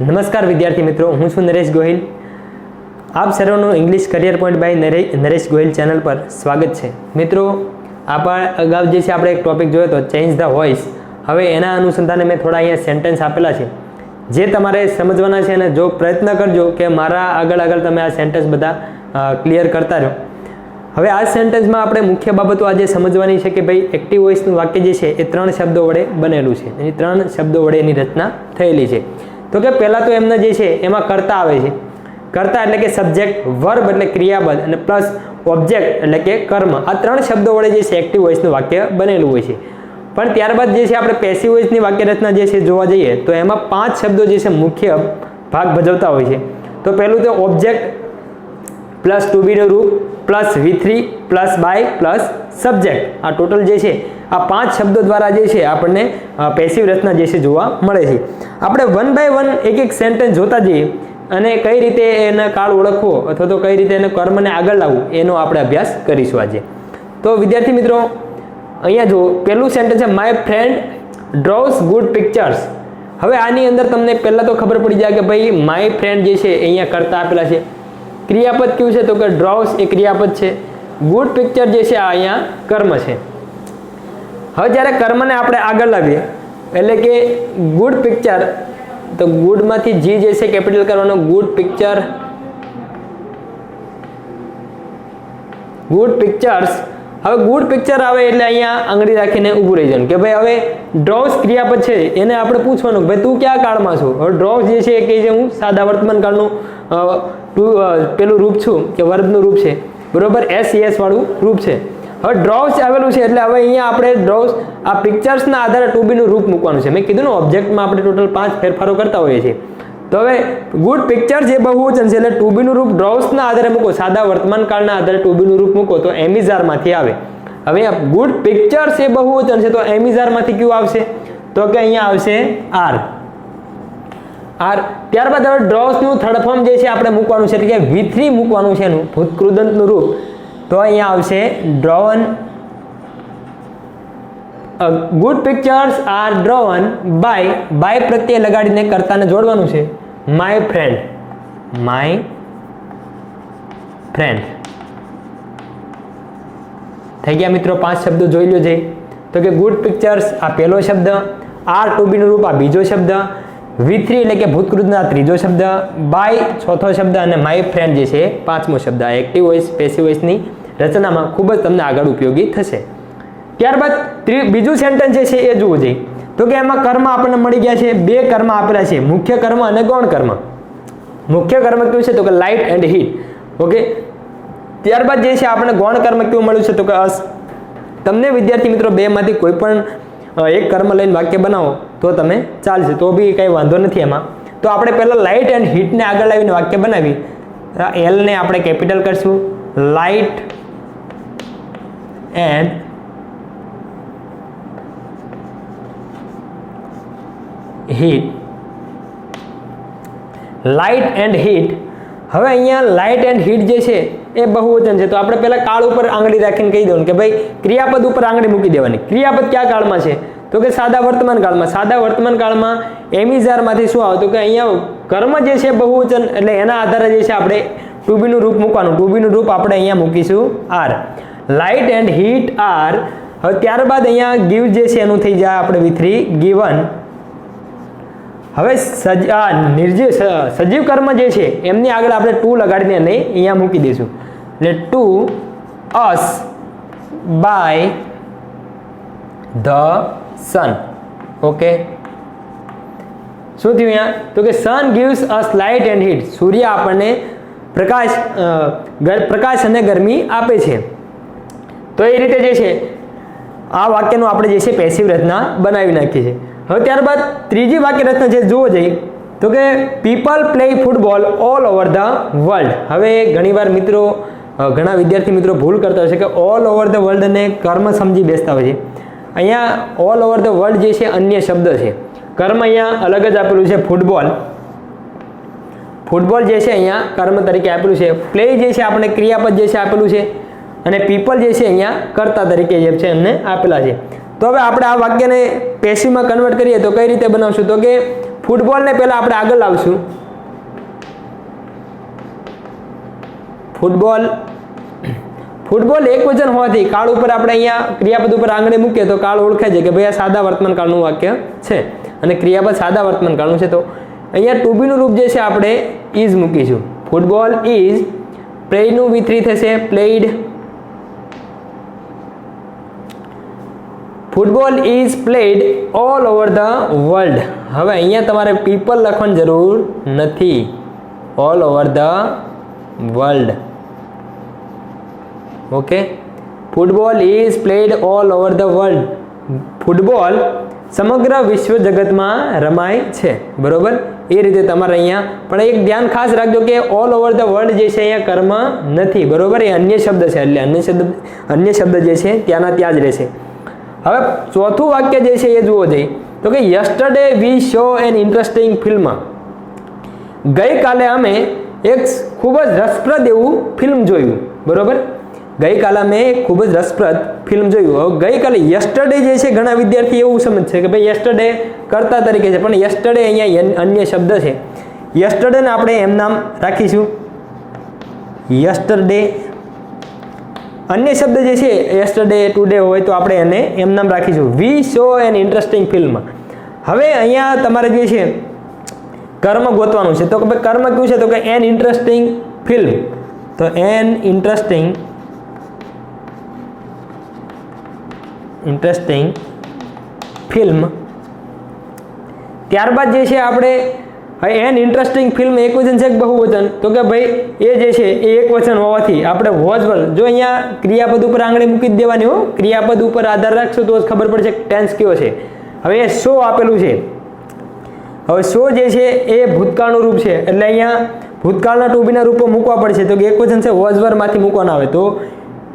નમસ્કાર વિદ્યાર્થી મિત્રો, હું છું નરેશ ગોહિલ. આપ સર્વનું English career point by Naresh Gohil channel પર સ્વાગત છે. મિત્રો, અગાઉ જે છે આપણે એક ટોપિક જોયો હતો, ચેન્જ ધ વોઇસ. હવે એના અનુસંધાને મેં થોડા અહીંયા સેન્ટેન્સ આપેલા છે જે તમારે સમજવાના છે, અને જો પ્રયત્ન કરજો કે મારા આગળ તમે આ સેન્ટેન્સ બધા ક્લિયર કરતા રહો. હવે આ સેન્ટેન્સમાં આપણે મુખ્ય બાબતો આજે સમજવાની છે કે ભાઈ એક્ટિવ વોઇસનું વાક્ય જે છે એ 3 શબ્દો વડે બનેલું છે. એની 3 શબ્દો વડે એની રચના થયેલી છે. તો કે પહેલાં તો એમને જે છે એમાં કર્તા આવે છે. કર્તા એટલે કે સબ્જેક્ટ, વર્બ એટલે ક્રિયાપદ, અને પ્લસ ઓબ્જેક્ટ એટલે કે કર્મ. આ 3 શબ્દો વડે જે છે એક્ટિવ વોઇસનું વાક્ય બનેલું હોય છે. પણ ત્યારબાદ જે છે આપણે પેસિવ વોઇસની વાક્ય રચના જે છે જોવા જઈએ તો એમાં 5 શબ્દો જે છે મુખ્ય ભાગ ભજવતા હોય છે. તો પહેલું તો ઓબ્જેક્ટ પ્લસ ટુ બીનું રૂપ plus V3 plus by plus subject. આ ટોટલ જે છે આ 5 શબ્દો દ્વારા જે છે આપણને પેસિવ રચના જે છે જોવા મળે છે. આપણે 1 બાય 1 એક સેન્ટેન્સ જોતા જઈએ અને કઈ રીતે એનો કાળ ઓળખવો અથવા તો કઈ રીતે એને કર્મને આગળ લાવવું એનો આપણે અભ્યાસ કરીશું આજે. તો વિદ્યાર્થી મિત્રો, અહીંયા જો પહેલું સેન્ટેન્સ છે, my friend draws good pictures. હવે આની અંદર તમને પહેલાં તો ખબર પડી જાય કે ભાઈ માય ફ્રેન્ડ જે છે અહીંયા કરતા આપેલા છે. ક્રિયાપદ કયું છે તો કે ડ્રોઝ એ ક્રિયાપદ છે. ગુડ પિક્ચર જે છે આ અહીંયા કર્મ છે. હવે જ્યારે કર્મને આપણે આગળ લાવીએ એટલે કે ગુડ પિક્ચર, તો ગુડમાંથી જી જે છે કેપિટલ કરવાનો, ગુડ પિક્ચર, ગુડ પિક્ચર્સ. હવે ગુડ પિક્ચર આવે એટલે અહીંયા આંગળી રાખીને ઊભું રહી જવાનું કે ભાઈ હવે ડ્રોઝ ક્રિયાપદ છે એને આપણે પૂછવાનું કે ભાઈ તું કયા કાળમાં છો. હવે ડ્રોઝ જે છે એ કહે છે હું સાદા વર્તમાન કાળનું પેલું રૂપ છું કે વર્બનું રૂપ છે, બરોબર, SES વાળું રૂપ છે. હવે ડ્રોઝ આવેલું છે એટલે હવે અહીંયા આપણે ડ્રોઝ આ પિક્ચર્સના આધારે ટુ બીનું રૂપ મૂકવાનું છે. મેં કીધું ને ઓબ્જેક્ટમાં આપણે ટોટલ 5 ફેરફારો કરતા હોઈએ છીએ. તો હવે ગુડ પિક્ચર્સ જે બહુવચન છે એટલે ટુ બીનું રૂપ ડ્રોવ્સના આધારે મૂકો, સાદા વર્તમાન કાળના આધારે ટુ બીનું રૂપ મૂકો તો એમિઝારમાંથી આવે. હવે ગુડ પિક્ચર્સ એ બહુવચન છે તો એમિઝારમાંથી કયું આવશે તો કે અહીંયા આવશે આર. ત્યારબાદ હવે ડ્રોવ્સનું થર્ડ ફોર્મ જે છે આપણે મૂકવાનું છે એટલે કે V3 મૂકવાનું છે એનું ભૂતકૃદંતનું રૂપ. તો અહીંયા આવશે ડ્રોવન. ગુડ પિક્ચર્સ આર ડ્રોવન બાય પ્રત્યય લગાડીને કર્તાને જોડવાનું છે, માય ફ્રેન્ડ. થઈ ગયા મિત્રો 5 શબ્દો જોઈ લો છે. તો કે ગુડ પિક્ચર્સ આ પહેલો શબ્દ, આર ટુ બીનું રૂપ આ બીજો શબ્દ, V3 એટલે કે ભૂતકૃતના ત્રીજો શબ્દ, બાય ચોથો શબ્દ, અને માય ફ્રેન્ડ જે છે 5મો શબ્દ. આ એક્ટિવ વોઇસ પેસિવ વોઇસની રચનામાં ખૂબ જ તમને આગળ ઉપયોગી થશે. ત્યારબાદ બીજું સેન્ટેન્સ જે છે એ જોવું જોઈએ. તો કે એમાં કર્મ આપણને મળી ગયા છે, 2 કર્મ આપેલા છે, મુખ્ય કર્મ અને ગૌણ કર્મ. મુખ્ય કર્મ કયું છે તો કે લાઇટ એન્ડ હીટ. ઓકે, ત્યારબાદ જે છે આપણે ગૌણ કર્મ કેવું મળ્યું છે તો કે અસ. તમને વિદ્યાર્થી મિત્રો 2 માંથી કોઈ પણ એક કર્મ લઈને વાક્ય બનાવો તો તમે ચાલશે, તો બી કંઈ વાંધો નથી એમાં. તો આપણે પહેલાં લાઇટ એન્ડ હીટને આગળ લાવીને વાક્ય બનાવી. એલને આપણે કેપિટલ કરશું, light and heat. Light and heat. હવે અહીંયા લાઇટ એન્ડ હીટ જે છે એ બહુવચન છે તો આપણે પહેલા કાળ ઉપર આંગળી રાખીને કહી દેવાનું કે ભાઈ ક્રિયાપદ ઉપર આંગળી મૂકી દેવાની. ક્રિયાપદ કયા કાળમાં છે તો કે સાદા વર્તમાન કાળમાં. સાદા વર્તમાન કાળમાં એમિઝારમાંથી શું આવે તો કે અહીંયા કર્મ જે છે બહુવચન એટલે એના આધારે જે છે આપણે ટુ બીનું રૂપ મૂકવાનું. ટુ બીનું રૂપ આપણે અહીંયા મૂકીશું are. Light and heat are. હવે ત્યારબાદ અહીંયા ગીવ જે છે એનું થઈ જાય આપણે V3 ગીવન. હવે સજીવ કર્મ જે છે એમની આગળ આપણે ટુ લગાડીને અહીંયા મૂકી દઈશું એટલે to us by the sun. Okay, શું થયું અહીંયા તો કે sun gives us light and heat. સૂર્ય આપણને પ્રકાશ અને ગરમી આપે છે. તો એ રીતે જે છે આ વાક્યનું આપણે જે છે પેસિવ રચના બનાવી નાખીએ છીએ. હવે ત્યારબાદ ત્રીજી વાક્ય રચના છે જોવો જઈએ તો કે people play football all over the world. હવે ઘણીવાર મિત્રો ઘણા વિદ્યાર્થી મિત્રો ભૂલ કરતા હોય છે કે ઓલ ઓવર ધ વર્લ્ડને કર્મ સમજી બેસતા હોય છે. અહીંયા ઓલ ઓવર ધ વર્લ્ડ જે છે અન્ય શબ્દ છે. કર્મ અહીંયા અલગ જ આપેલું છે ફૂટબોલ. ફૂટબોલ જે છે અહીંયા કર્મ તરીકે આપેલું છે. પ્લે જે છે આપણે ક્રિયાપદ જે છે આપેલું છે, અને પીપલ જે છે અહીંયા કર્તા તરીકે જે છે એમને આપેલા છે. તો હવે આપણે આ વાક્યને પેસિવમાં કન્વર્ટ કરીએ તો કઈ રીતે બનાવશું તો કે ફૂટબોલને પહેલા આપણે આગળ લાવશું. ફૂટબોલ એક વચન હોવાથી કાળ ઉપર આપણે અહીંયા ક્રિયાપદ ઉપર આંગળી મૂકીએ તો કાળ ઓળખાય છે કે ભાઈ આ સાદા વર્તમાન કાળનું વાક્ય છે અને ક્રિયાપદ સાદા વર્તમાન કાળનું છે. તો અહીંયા ટુ બીનું રૂપ જે છે આપણે ઇઝ મૂકીશું. ફૂટબોલ ઇઝ, પ્લેયનું V3 થશે played. Football is played all over the world. હવે અહીંયા તમારે પીપલ લખવાની જરૂર નથી, all over the world. Okay, football is played all over the world. Football સમગ્ર વિશ્વ જગતમાં રમાય છે, બરોબર. એ રીતે તમારે અહીંયા પણ એક ધ્યાન ખાસ રાખજો કે ઓલ ઓવર ધ વર્લ્ડ જે છે અહીંયા કર્મ નથી, બરોબર. એ અન્ય શબ્દ છે એટલે અન્ય શબ્દ જે છે ત્યાંના ત્યાં જ રહેશે. હવે ચોથું વાક્ય જે છે એ જુઓ જઈ તો કે yesterday we saw an interesting film. ગઈકાલે અમે એક ખૂબ જ રસપ્રદ એવું ફિલ્મ જોયું, બરોબર. ગઈકાલે અમે ખૂબ જ રસપ્રદ ફિલ્મ જોયું. હવે ગઈકાલે યસ્ટરડે જે છે ઘણા વિદ્યાર્થી એવું સમજશે કે ભાઈ યસ્ટરડે કર્તા તરીકે છે, પણ યસ્ટરડે અહીંયા અન્ય શબ્દ છે. યસ્ટરડેને આપણે એમ નામ રાખીશું, યસ્ટરડે. અન્ય શબ્દ જે છે યસ્ટરડે ટુડે હોય તો આપણે એને એમ નામ રાખીશું. વી શો એન ઇન્ટરેસ્ટિંગ ફિલ્મ. હવે અહીંયા તમારે જે છે કર્મ ગોતવાનું છે. તો કે ભાઈ કર્મ કયું છે તો કે એન ઇન્ટરેસ્ટિંગ ફિલ્મ. તો એન ઇન્ટરેસ્ટિંગ ફિલ્મ. ત્યારબાદ જે છે આપણે એન ઇન્ટરેસ્ટિંગ ફિલ્મ એક વચન છે કે બહુવચન તો કે ભાઈ એ જે છે એ એક વચન હોવાથી આપણે વોઝ પર જો અહીંયા ક્રિયાપદ ઉપર આંગળી મૂકી જ દેવાની હો. ક્રિયાપદ ઉપર આધાર રાખશો તો જ ખબર પડશે ટેન્સ કયો છે. હવે એ શો આપેલું છે. હવે શો જે છે એ ભૂતકાળનું રૂપ છે એટલે અહીંયા ભૂતકાળના ટુ બીના રૂપો મૂકવા પડશે. તો કે એક વચન છે વોઝ વરમાંથી મૂકવાના આવે તો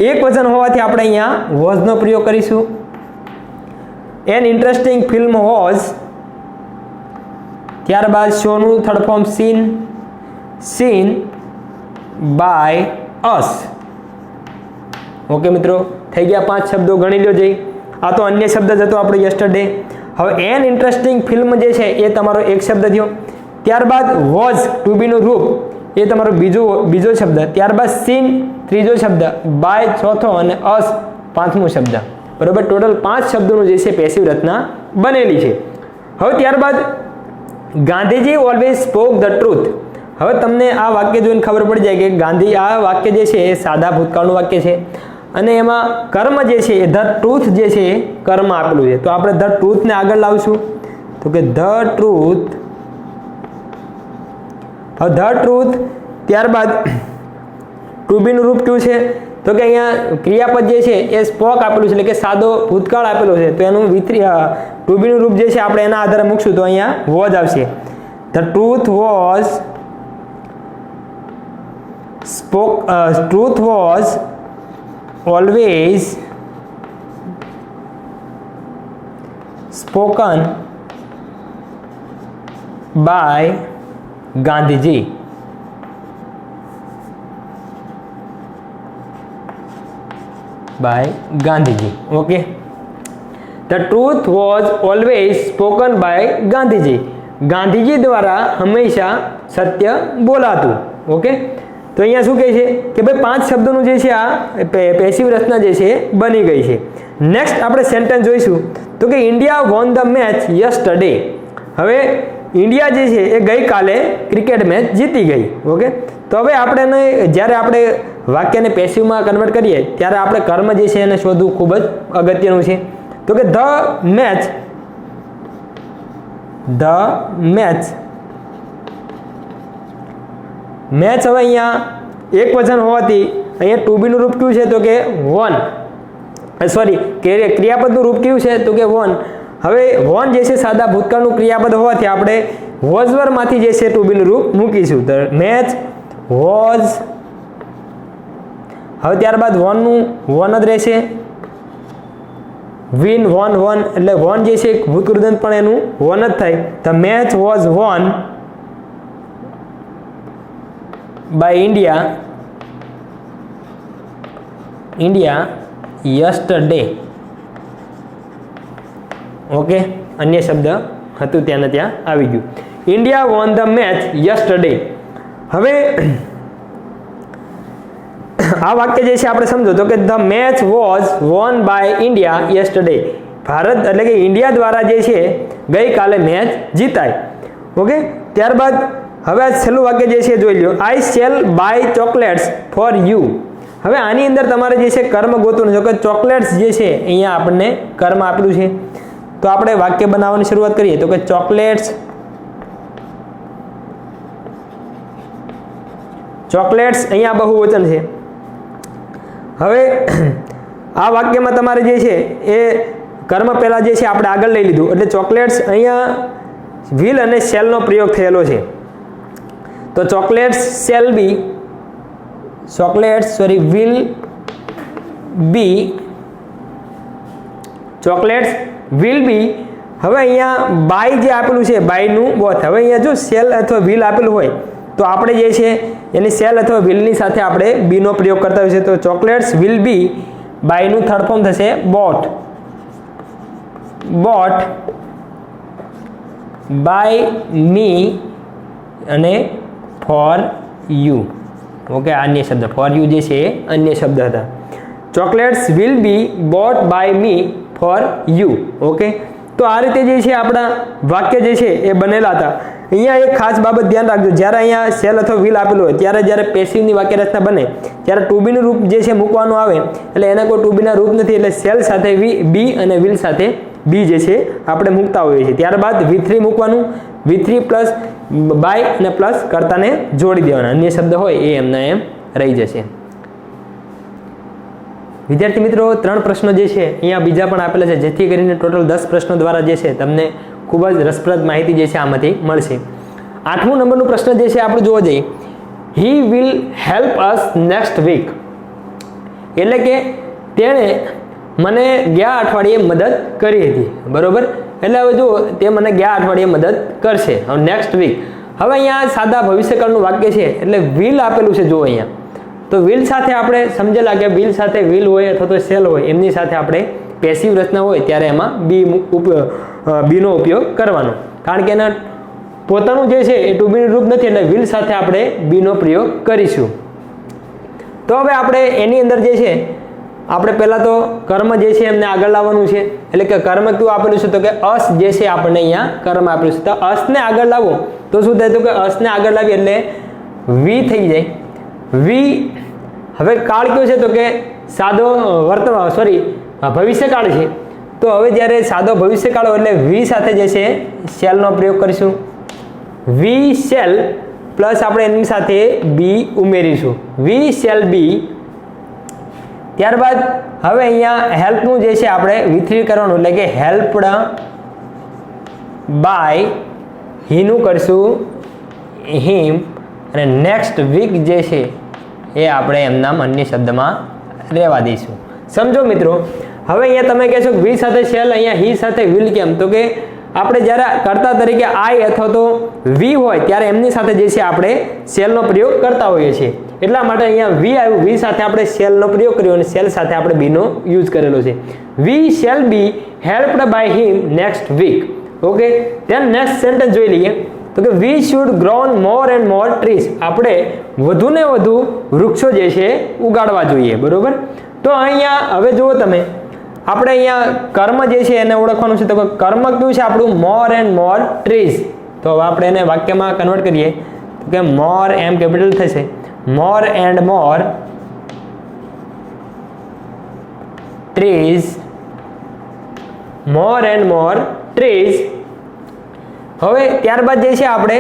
એક વચન હોવાથી આપણે અહીંયા વોઝનો પ્રયોગ કરીશું. An interesting film was. ત્યારબાદ શોનું third form seen by us. Okay મિત્રો, થઈ ગયા 5 શબ્દો, ગણી લો જઈ. આ તો અન્ય શબ્દ જ હતો આપણો યસ્ટરડે. હવે એન ઇન્ટરેસ્ટિંગ ફિલ્મ જે છે એ તમારો એક શબ્દ થયો. ત્યારબાદ વોઝ ટુ બીનું રૂપ એ તમારો બીજો શબ્દ. ત્યારબાદ સીન ત્રીજો શબ્દ, બાય ચોથો અને અસ પાંચમો શબ્દ, બરોબર. ટોટલ 5 શબ્દોનું જે છે પેસિવ રચના બનેલી છે. હવે ત્યારબાદ Gandhiji always spoke the truth. હવે તમને આ વાક્ય જોઈને ખબર પડી જાય કે ગાંધી આ વાક્ય જે છે એ સાદા ભૂતકાળનું વાક્ય છે અને એમાં કર્મ જે છે એ ધ ટ્રુથ જે છે એ કર્મ આપેલું છે. તો આપણે ધ ટ્રુથને આગળ લાવશું તો કે ધ ટ્રુથ. હવે ધ ટ્રુથ. ત્યારબાદ ટુ બીનું રૂપ કયું છે તો કે અહીંયા ક્રિયાપદ જે છે એ સ્પોક આપેલું છે એટલે કે સાદો ભૂતકાળ આપેલો છે. તો એનું ટુ બીનું રૂપ જે છે આપણે એના આધારે મૂકશું તો અહીંયા વોઝ આવશે. The truth was always spoken by Gandhiji. Okay, the truth was always spoken by Gandhiji. Gandhiji દ્વારા હંમેશા સત્ય બોલાતું. ઓકે, તો અહીંયા શું કહે છે કે ભાઈ 5 શબ્દોનું જે છે આ પેસિવ રચના જે છે બની ગઈ છે. નેક્સ્ટ આપણે સેન્ટેન્સ જોઈશું તો કે India won the match yesterday. હવે ઇન્ડિયા જે છે એ ગઈકાલે ક્રિકેટ મેચ જીતી ગઈ. ઓકે, તો હવે આપણે જ્યારે આપણે વાક્યને પેસિવમાં કન્વર્ટ કરીએ ત્યારે આપણે કર્મ જે છે એને શોધવું ખૂબ જ અગત્યનું છે. તો કે ધ મેચ હવે અહીંયા એક વચન હોવાથી અહીંયા ટુ બીનું રૂપ કયું છે તો કે વોન. સોરી, ક્રિયાપદનું રૂપ કયું છે તો કે વોન. હવે વોન જે છે સાદા ભૂતકાળનું ક્રિયાપદ હોવાથી આપણે વોઝવરમાંથી જે છે ટુ બીનું રૂપ મૂકીશું. તો મેચ વોઝ. હવે ત્યારબાદ વોનનું વોન જ રહેશે. વિન વોન એટલે વોન જે છે ભૂતકૃદંત પણ એનું વોન જ થાય. The match was won by India yesterday. Okay, અન્ય શબ્દ હતું ત્યાંને ત્યાં આવી ગયું. India won the match yesterday. હવે આ વાક્ય જે છે આપણે સમજો તો કે the match was won by India yesterday. ભારત એટલે કે ઇન્ડિયા દ્વારા જે છે ગઈકાલે મેચ જીતાય. ઓકે, ત્યારબાદ હવે આ છેલ્લું વાક્ય જે છે જોઈ લો. I shall buy chocolates for you. હવે આની અંદર તમારે જે છે કર્મ ગોતવું છે કે ચોકલેટ્સ જે છે અહીંયા આપણને કર્મ આપેલું છે. તો આપણે વાક્ય બનાવવાની શરૂઆત કરીએ તો કે ચોકલેટ્સ અહીંયા બહુવચન છે. હવે આ વાક્યમાં તમારે જે છે એ કર્મ પહેલા જે છે આપણે આગળ લઈ લીધું એટલે ચોકલેટ્સ અહીંયા વિલ અને શેલનો પ્રયોગ થયેલો છે. તો ચોકલેટ્સ વિલ બી. હવે અહીંયા બાય જે આપેલું છે બાયનું બોથ. હવે અહીંયા જો સેલ અથવા વિલ આપેલું હોય તો આપણે જે છે એની સેલ અથવા વિલની સાથે આપણે બીનો પ્રયોગ કરતા હોય છે. તો ચોકલેટ્સ વિલ બી બાયનું થર્ડ ફોર્મ થશે બોટ બાય મી અને ફોર યુ. ઓકે, અન્ય શબ્દ ફોર યુ જે છે એ અન્ય શબ્દ હતા. Chocolates will be bought by me for you. Okay, તો આ રીતે જે છે આપણા વાક્ય જે છે એ બનેલા હતા. અહીંયા એક ખાસ બાબત ધ્યાન રાખજો, જ્યારે અહીંયા સેલ અથવા વિલ આપેલું હોય ત્યારે જ્યારે પેસિવની વાક્ય રચના બને ત્યારે ટુ બીનું રૂપ જે છે મૂકવાનું આવે એટલે એને કોઈ ટુ બીના રૂપ નથી. એટલે સેલ સાથે બી અને વિલ સાથે બી જે છે આપણે મૂકતા હોઈએ છીએ. ત્યારબાદ V3 મૂકવાનું. V3 પ્લસ બાય અને પ્લસ કર્તાને જોડી દેવાના. અન્ય શબ્દ હોય એ એમના એમ રહી જશે. વિદ્યાર્થી મિત્રો, 3 પ્રશ્નો જે છે અહીંયા બીજા પણ આપેલા છે જેથી કરીને ટોટલ 10 પ્રશ્નો દ્વારા જે છે તમને ખૂબ જ રસપ્રદ માહિતી જે છે આમાંથી મળશે. 8મું નંબરનું પ્રશ્ન જે છે આપણે જોવા જઈએ. He will help us next week. એટલે કે તેણે મને ગયા અઠવાડિયે મદદ કરી હતી. બરોબર, એટલે હવે જો તે મને ગયા અઠવાડિયે મદદ કરશે. હવે નેક્સ્ટ વીક. હવે અહીંયા સાદા ભવિષ્યકાળનું વાક્ય છે એટલે વિલ આપેલું છે. જો અહીંયા તો વિલ સાથે આપણે સમજેલા કે વિલ સાથે વિલ હોય અથવા તો શેલ હોય એમની સાથે આપણે પેસિવ રચના હોય ત્યારે એમાં બીનો ઉપયોગ કરવાનો. કારણ કે એના પોતાનું જે છે એ ટુ બીનું રૂપ નથી એટલે વિલ સાથે આપણે બીનો પ્રયોગ કરીશું. તો હવે આપણે એની અંદર જે છે આપણે પહેલાં તો કર્મ જે છે એમને આગળ લાવવાનું છે. એટલે કે કર્મ કયું આપેલું છે તો કે અસ જે છે આપણને અહીંયા કર્મ આપેલું છે. તો અસને આગળ લાવો તો શું થાય તો કે અસને આગળ લાવીએ એટલે વી થઈ જાય. વી હવે કાળ કયો છે તો કે સાદો ભવિષ્યકાળ છે. તો હવે જ્યારે સાદો ભવિષ્યકાળ હોય એટલે વી સાથે જે છે શેલનો પ્રયોગ કરીશું. વી શેલ પ્લસ આપણે એની સાથે બી ઉમેરીશું. વી શેલ બી. ત્યારબાદ હવે અહીંયા હેલ્પનું જે છે આપણે V3 કરવાનું એટલે કે હેલ્પડ બાય હીનું કરશું હિમ અને નેક્સ્ટ વીક જે છે એ આપણે એમના અન્ય શબ્દમાં રહેવા દઈશું. સમજો મિત્રો, હવે અહીંયા તમે કહેશો કે વી સાથે શેલ, અહીંયા હી સાથે વિલ કેમ? તો કે આપણે જ્યારે કર્તા તરીકે આઈ અથવા તો વી હોય ત્યારે એમની સાથે જે છે આપણે શેલનો પ્રયોગ કરતા હોઈએ છીએ. એટલા માટે અહીંયા વી આવ્યું. વી સાથે આપણે શેલનો પ્રયોગ કર્યો અને શેલ સાથે આપણે બીનો યુઝ કરેલો છે. We shall be helped by him next week. Okay, then next sentence જોઈ લઈએ તો કે we should grown more and more trees. આપણે વધુ ને વધુ વૃક્ષો જે છે ઉગાડવા જોઈએ. બરોબર, તો અહીંયા હવે જુઓ તમે આપણે અહીંયા કર્મ જે છે એને ઓળખવાનું છે. તો કે કર્મ કયું છે આપણું? મોર એન્ડ મોર ટ્રીઝ. તો હવે આપણે એને વાક્યમાં કન્વર્ટ કરીએ તો કે મોર એમ કેપિટલ થશે. મોર and more trees. More and more trees. હવે ત્યારબાદ જે છે આપણે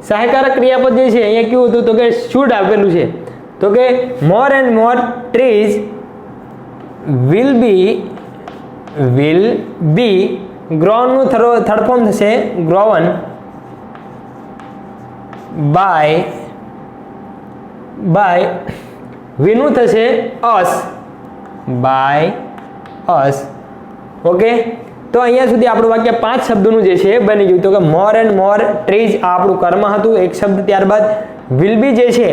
સહાયકારક ક્રિયાપદ જે છે અહીંયા કેવું હતું તો કે શુડ આપેલું છે. તો કે more and more trees will be ગ્રોનનું થર્ડ ફોર્મ થશે ગ્રોવન બાય વીનું થશે અસ બાય અસ. ઓકે, તો અહીંયા સુધી આપણું વાક્ય 5 શબ્દોનું જે છે બની ગયું. તો કે મોર એન્ડ મોર ટ્રીઝ આ આપણું કર્મ હતું એક શબ્દ. ત્યારબાદ વિલ બી જે છે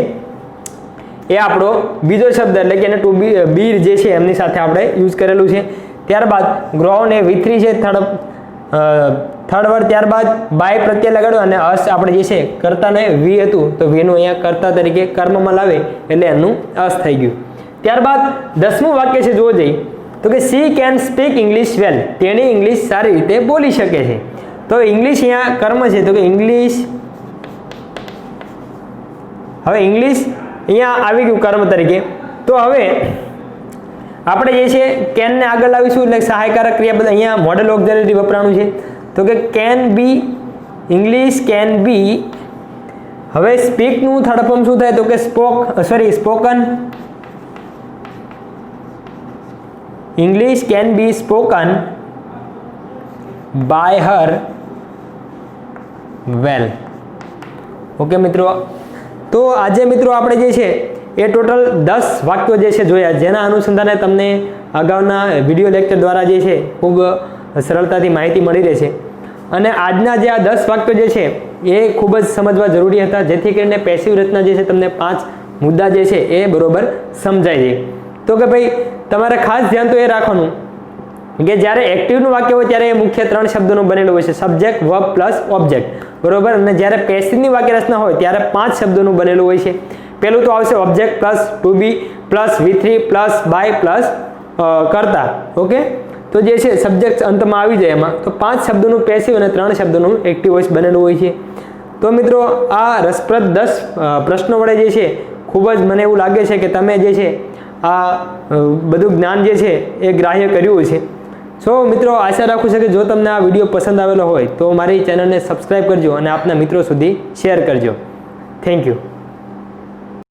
એ આપણો બીજો શબ્દ એટલે કે એને ટુ બી જે છે એમની સાથે આપણે યુઝ કરેલું છે. ત્યારબાદ ગ્રોન એ V3 છે થર્ડ થર્ડ વર્ડ ત્યારબાદ બાય પ્રત્યય લગાડો અને અસ આપણે જે છે કર્તાને વી હતું તો વીનું અહીંયા કર્તા તરીકે કર્મમાં લાવે એટલે એનું અસ થઈ ગયું. ત્યારબાદ 10મું વાક્ય છે જોવો જઈએ તો કે સી કેન સ્પીક ઇંગ્લિશ વેલ, તેણી ઇંગ્લિશ સારી રીતે બોલી શકે છે. તો ઇંગ્લિશ અહીંયા કર્મ છે તો કે ઇંગ્લિશ, હવે ઇંગ્લિશ અહીંયા આવી ગયું કર્મ તરીકે. તો હવે આપણે જે છે કેનને આગળ લાવીશું એટલે સહાયકારક ક્રિયાપદ અહીંયા મોડેલ ઓક્ઝિલરી વપરાણું છે તો કે can be, English can be. હવે સ્પીકનું થર્ડ ફોર્મ શું થાય તો કે spoken. English can be spoken by her well. Okay મિત્રો, તો આજે મિત્રો આપણે જે છે એ ટોટલ 10 વાક્યો જે છે જોયા, જેના અનુસંધાને તમને અગાઉના વિડીયો લેક્ચર દ્વારા જે છે ખૂબ સરળતાથી માહિતી મળી રહેશે. અને આજના જે આ 10 વાક્યો જે છે એ ખૂબ જ સમજવા જરૂરી હતા, જેથી કરીને પેસિવ રચના જે છે તમને 5 મુદ્દા જે છે એ બરોબર સમજાય છે. તો કે ભાઈ તમારે ખાસ ધ્યાન તો એ રાખવાનું કે જ્યારે એક્ટિવનું વાક્ય હોય ત્યારે એ મુખ્ય 3 શબ્દોનું બનેલું હોય છે, સબ્જેક્ટ, વર્બ પ્લસ ઓબ્જેક્ટ, બરોબર. અને જ્યારે પેસિવની વાક્ય રચના હોય ત્યારે 5 શબ્દોનું બનેલું હોય છે. પહેલું તો આવશે object plus to be plus V3 plus by plus કર્તા. ઓકે, તો જે છે સબ્જેક્ટ અંતમાં આવી જાય એમાં, તો 5 શબ્દોનું પેસિવ અને 3 શબ્દોનું એક્ટિવ વોઇસ બનેલું હોય છે. તો મિત્રો આ રસપ્રદ 10 પ્રશ્નો વડે જે છે ખૂબ જ મને એવું લાગે છે કે તમે જે છે આ બધું જ્ઞાન જે છે એ ગ્રાહ્ય કર્યું છે. સો મિત્રો આશા રાખું છું કે જો તમને આ વિડીયો પસંદ આવેલો હોય તો મારી ચેનલને સબસ્ક્રાઈબ કરજો અને આપના મિત્રો સુધી શેર કરજો. Thank you.